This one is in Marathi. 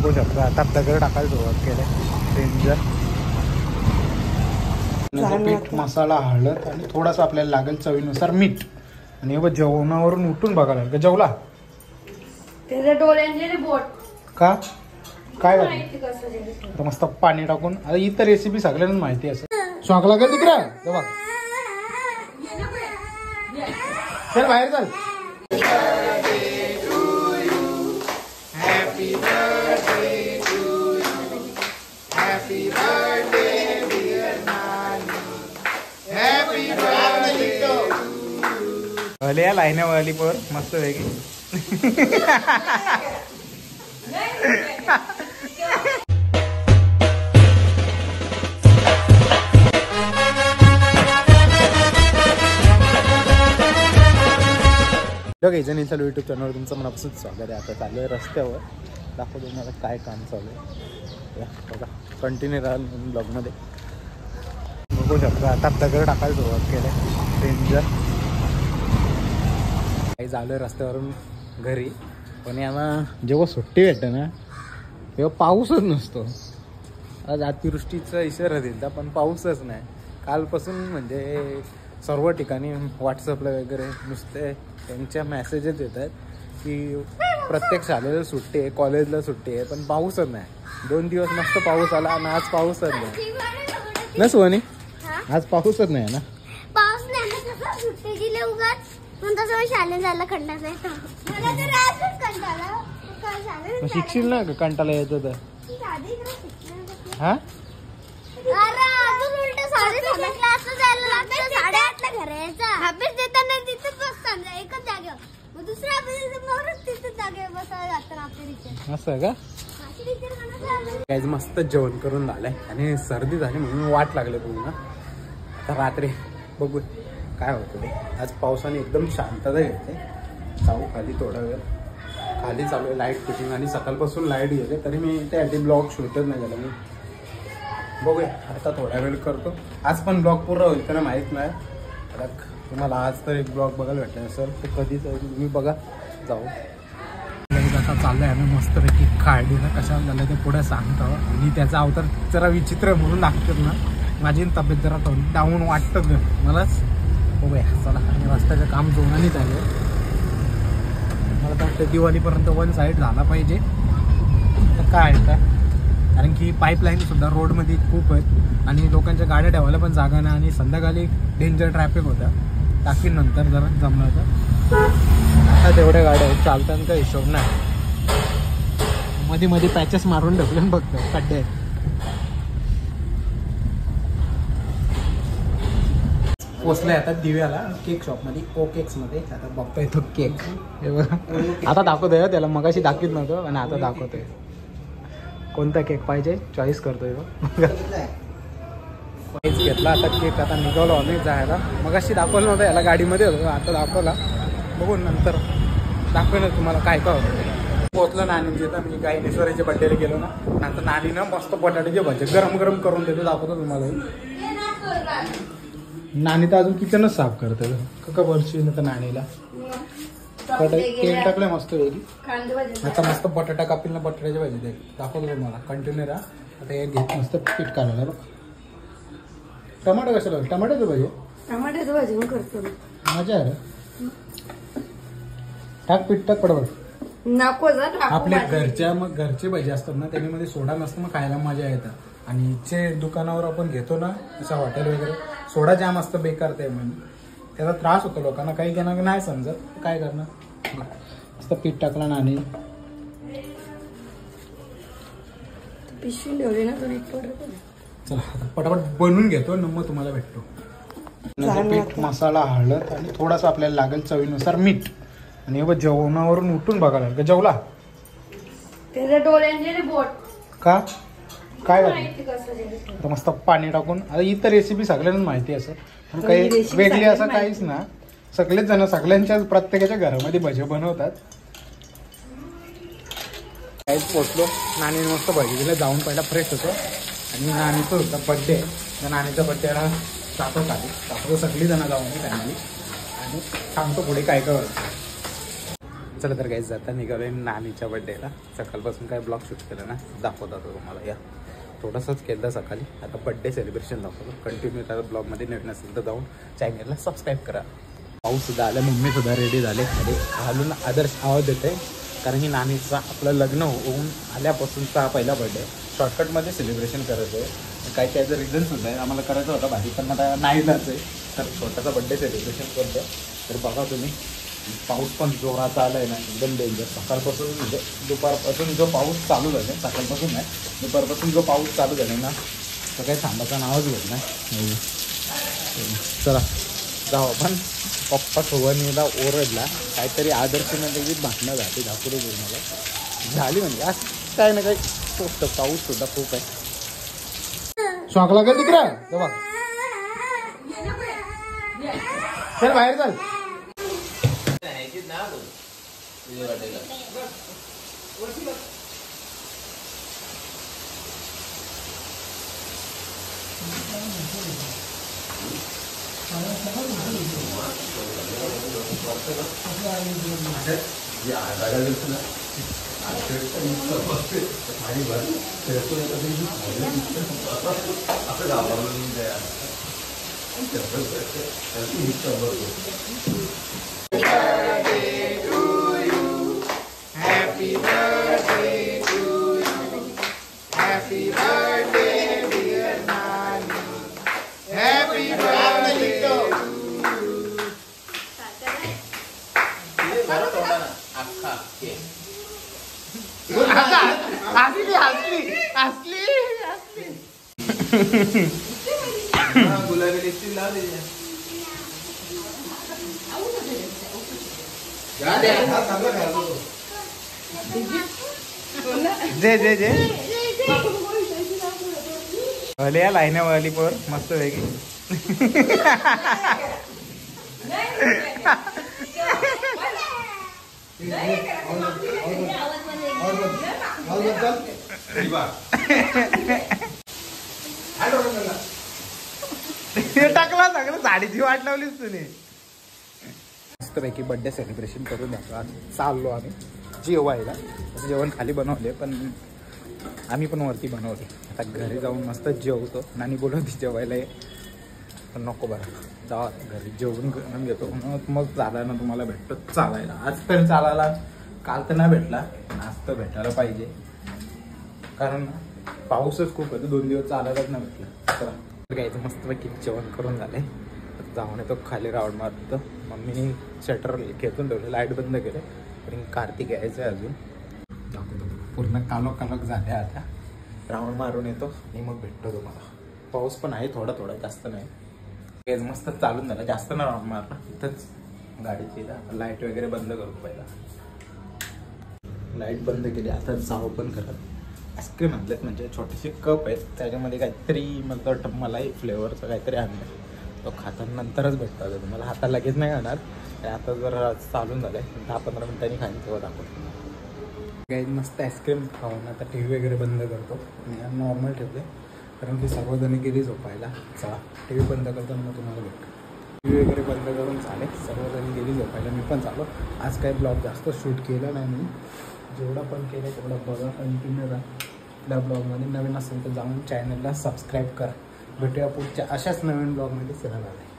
बघू शकता आता दगड टाकायला सुरुवात केली डेंजर. पीठ, मसाला, हळद आणि थोडासा आपल्याला लागेल चवीनुसार मीठ. आणि हे जेवणावरून उठून बघायला का जेवला त्याच्या डोळ्यांचे बोट का काय आता मस्त पाणी टाकून. आता इतर रेसिपी सगळ्यांना माहिती असं शॉक लागेल तिकडे बघ. चल बाहेर चल. वली या लाईन वली पर मस्त वेगळी. घ्यायचं चालू युट्यूब चॅनलवर तुमचं मनापासून स्वागत आहे. आता चालू आहे रस्त्यावर, दाखवतो मला काय काम चालू आहे. बघा कंटिन्यू राहाल ब्लॉगमध्ये. बघू शकता आता दगड टाकायला सुरुवात केली डेंजर. काही झालं रस्त्यावरून घरी, पण यांना जेव्हा सुट्टी भेटते ना तेव्हा पाऊसच नसतो. आज अतिवृष्टीचा इशारा दिला पण पाऊसच नाही कालपासून. म्हणजे सर्व ठिकाणी व्हॉट्सअपला वगैरे नुसते त्यांच्या मेसेजेस येत आहेत की प्रत्येक शाळेला सुट्टी आहे, कॉलेजला सुट्टी आहे, पण पाऊसच नाही. 2 दिवस मस्त पाऊस आला आणि आज पाऊसच नाही ना सोनी. आज पाऊसच नाही ना. पाऊस नाही सुट्टी दिली उगाच पण तसं शाळेत जायला कंटाळा येतो. मला तर रातच कंटाळा. शिकशील ना कंटाळा येतो तर हा. अरे अजून उलट 8:30 क्लासला जायला लागतं, 8:30 ला घरी यायचं. अभ्यास देताना तिथंच बसतात एकच जागेवर, मग दुसऱ्या अभ्यास तिथंच जागेवर बसायला लागतं आपल्या टीचर. असं का. काही मस्त जेवण करून झालंय आणि सर्दी झाली म्हणून वाट लागले पूर्ण. आता रात्री बघू काय होतं ते. आज पावसाने एकदम शांतता येते. जाऊ खाली थोडा वेळ. खाली चालू आहे लाईट फिटिंग आणि सकाळपासून लाईट गेले तरी मी त्यासाठी ब्लॉग शूटच नाही झाला. मी बघूया आता थोडा वेळ करतो. आज पण ब्लॉग पूर्ण होईल का माहीत नाही. आता तुम्हाला आज तर एक ब्लॉग बघायला भेटला सर ते कधीच तुम्ही बघा. जाऊ आता चाललंय आम्ही मस्तपैकी काढली ना कशाला झालं ते पुढे सांगतो. आणि त्याचा अवतार जरा विचित्र म्हणून लागतात ना. माझी तब्येत जरा डाऊन वाटतं मलाच. बघूया चला. आणि रस्त्याचं काम जोराने चालू आहे. मला तर वाटतं दिवाळीपर्यंत 1 साईड झाला पाहिजे. तर काय आहे का कारण की पाईपलाईनसुद्धा रोडमध्ये खूप आहेत आणि लोकांच्या गाड्या ठेवायला पण जागा नाही. आणि संध्याकाळी डेंजर ट्रॅफिक होता. टाकीनंतर जरा जमलं होतं. आता तेवढ्या गाड्या आहेत चालताना काही हिशोब नाही. मध्ये मध्ये पॅचेस मारून ढकलून बघतो खड्डे आहेत. पोचलाय आता दिव्याला केक शॉपमध्ये ओ केक्समध्ये. आता बघतोय तो केक आता दाखवतोय त्याला. मगाशी दाखवत नव्हतं आणि आता दाखवतोय. कोणता केक पाहिजे चॉईस करतोय. घेतला आता केक. आता निघालो आम्ही जायला. मगाशी दाखवलं नव्हतं याला गाडीमध्ये होतो, आता दाखवला. बघून नंतर दाखवलं तुम्हाला काय काय होतं. पोचलं नानीचे तर मी गायनेश्वरीच्या बड्डेला गेलो ना. नंतर नानीनं मस्त बटाट्याचे भजे गरम गरम करून देतो. दाखवतो तुम्हाला. नानी तर अजून किचनच साफ करते का वर्षी तर नानीला तेल टाकलंय मस्त वेगळी. आता मस्त बटाटा कापील ना बटाट्याची भाजी दे. दाखवतो तुम्हाला कंटिन्यू राहा. आता हे घेत मस्त पीठ काढायला बघ. टमाटो कशाला टमाट्याचं भाजी. टमाट्याचं भाजी करतो मजा आहे. टाक पीठ टाक पडवड. नको आपल्या घरच्या मग घरचे भाजी असतात ना त्याच्यामध्ये सोडा नसतं मग खायला मजा येतं. आणि जे दुकानावर आपण घेतो ना असं हॉटेल वगैरे सोडा जाम असतं बेकार ते म्हणून त्याचा त्रास होतो लोकांना. काही जणांना नाही समजत काय करणार. मस्त पीठ टाकला नानी. पिशवी ठेवली ना तुम्ही. चला आता पटापट बनवून घेतो मग तुम्हाला भेटतो. पीठ, मसाला, हळद आणि थोडासा आपल्याला लागेल चवीनुसार मीठ. आणि हे जेवणावरून उठून बघायला का जेवला त्याच्या डोळ्यांचे बोट का काय आता मस्त पाणी टाकून. आता इतर रेसिपी सगळ्यांना माहिती असं पण काही वेगळी असं काहीच ना. सगळेच जण सगळ्यांच्या प्रत्येकाच्या घरामध्ये भजे बनवतात. काहीच पोचलो. नानी मस्त भजी दिला. जाऊन पहिला फ्रेश होतो. आणि नानीचं होता बड्डे. त्या नानीच्या बड्डेला जातो खाली. जातो सगळी जण जाऊन फॅमिली. आणि सांगतो पुढे काय काय होतं. चला तर काही जाता निघालोय नानीच्या बड्डेला. सकाळपासून काय ब्लॉग शूट केलं ना, दाखवत होतो तुम्हाला. या थोडंसंच केलं सकाळी, आता बड्डे सेलिब्रेशन दाखवतो. कंटिन्यू त्या ब्लॉगमध्ये नेट नसेल तर जाऊन चॅनलला सबस्क्राईब करा. पाऊस सुद्धा आला, मम्मी सुद्धा रेडी झाले. अरे घालून आदर्श आवाज देते, कारण की नानीचा आपलं लग्न होऊन आल्यापासूनचा हा पहिला बड्डे. शॉर्टकटमध्ये सेलिब्रेशन करायचं आहे. काही त्याचं रिझन सुद्धा आहे, आम्हाला करायचं होतं भाजी, पण आता नाही जायचं आहे, तर छोटासा बड्डे सेलिब्रेशन करतो. तर बघा तुम्ही, पाऊस पण जोराचा आला आहे ना, एकदम डेंजर. सकाळपासून म्हणजे दुपारपासून जो पाऊस चालू झाला, सकाळपासून नाही दुपारपासून जो पाऊस चालू झाला ना, तर काही थांबाचा नावच घेत नाही. चला जाऊ आपण. पप्पा सोबनीला ओरडला, काहीतरी आदर्शनं त्याची भांडणं झाली, दाखवली मला झाली. म्हणजे आज काय ना काही सोपतं. पाऊस सुद्धा खूप आहे. शॉक लागेल तिकडे, बघ चल बाहेर चल. गुलाबी लिपस्टिक लाव दे. जे जे जे भले या लाईन वाली पर मस्त वेगळी. टाकला सगळं साडीची वाट लावलीच तुम्ही. मस्तपैकी बर्थडे सेलिब्रेशन करून आज चाललो आम्ही जेवायला. जेवण खाली बनवले, पण आम्ही पण वरती बनवले. आता घरी जाऊन मस्त जेवतो. नानी बोलवती जेवायला ये, पण नको बरं, जाऊ घरी जेवून घेतो. मग चालायला तुम्हाला भेटतो चालायला. आज तर चालायला काल तर नाही भेटला, आज तर भेटायला पाहिजे, कारण पाऊसच खूप आहे. 2 दिवस चालायलाच नाही भेटला. चला घ्यायचं मस्तपैकी जेवण करून झाले. जाऊन येतो खाली राऊंड मारतो. मम्मीने शटर खेचून ठेवले, लाईट बंद केले, पण कार्तिक यायचं आहे अजून. दाखवतो पूर्ण कालोख कालोख झाले. आता राऊंड मारून येतो आणि मग भेटतो तुम्हाला. पाऊस पण आहे थोडा थोडा, जास्त नाही. मस्त चालून झालं, जास्त ना राऊंड मारला. इथंच गाडीची लाईट वगैरे बंद करू. पहिला लाईट बंद केली. आता जाऊ पण करत आईस्क्रीम आणलेत, म्हणजे छोटेसे कप आहेत, त्याच्यामध्ये काहीतरी मतलब मलाई फ्लेवरचं काहीतरी आणलं. तो खातानंतरच भेटतो आता तुम्हाला. आता लगेच नाही खाणार, आता जर चालून झालं आहे 10-15 मिनिटांनी खाईन तेव्हा दाखवतो. काही मस्त आईस्क्रीम खाऊन आता टी व्ही वगैरे बंद करतो. नॉर्मल ठेवते, कारण की सर्वजणी गेली झोपायला. चला टी व्ही बंद करतो, मग तुम्हाला भेटतो. टी व्ही वगैरे बंद करून चालेल, सर्वजणी गेली झोपायला. मी पण चालू. आज काही ब्लॉग जास्त शूट केला नाही मी, जेवढा पण केलं तेवढा बघा. कंटिन्यू राहा आपल्या ब्लॉगमध्ये. नवीन असेल तर जाऊन चॅनलला सबस्क्राईब करा. भेटूया पुढच्या अशाच नवीन ब्लॉगमध्ये. चला बाय.